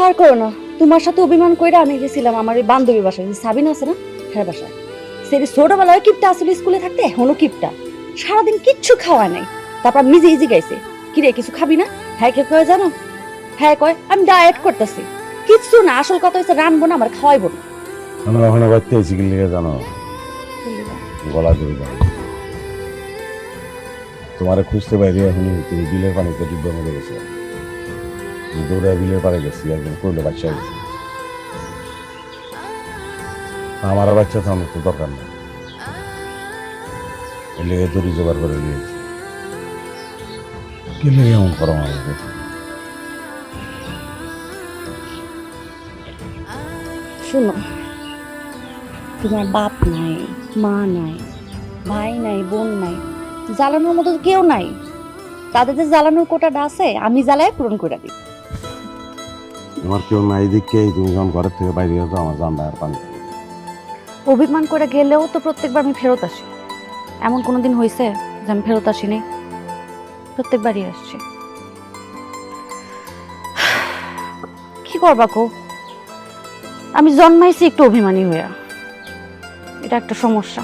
আর করো না, তোমার সাথে অভিমান কইরা আমি গেছিলাম আমার ওই বান্ধবীর বাসায়, সাবিনা আছে না, হ্যাঁ বাসায়। সেটি ছোটবেলায় কিপটা আসলে স্কুলে থাকতে এখনো কিপটা, সারাদিন কিচ্ছু খাওয়া নাই। তারপর নিজে ইজি গাইছে, কিরে কিছু খাবি না? হ্যাঁ কে কয় জানো, হ্যাঁ কয় আমি ডায়েট করতেছি। কিচ্ছু না, আসল কথা হচ্ছে রানবো না, আমার খাওয়াইবো না। আমি ওখানে বাড়তে আছি কি লিগে জানো? গলা ধরে যাবে তোমারে খুঁজতে বাইরে এখনই তুমি বিলের পানিতে ডুবে মরে গেছো। দৌড়ে বিলের পাড়ে গেছি, একজন করলে বাচ্চা গেছে। আমার আর বাচ্চা থামানোর তো দরকার নেই, এর লেগে দড়ি জোগাড় করে দিয়েছি। কি লেগে এমন করো আমাকে? শুনো, তোমার বাপ নাই, মা নাই, ভাই নাই, বোন নাই, জ্বালানোর মতো তো কেউ নাই। তাদের যে জ্বালানোর কোটাটা আছে আমি জ্বালায় পূরণ করে দিই। তোমার কেউ নাই দিকেই তুমি যখন ঘরের থেকে বাইরে যাও আমার জানলা আর পানি। অভিমান করে গেলেও তো প্রত্যেকবার আমি ফেরত আসি। এমন কোনোদিন হয়েছে যে আমি ফেরত আসিনি? প্রত্যেকবারই আসছি। কি করবা কো, আমি জন্মাইছি একটু অভিমানী হইয়া, এটা একটা সমস্যা।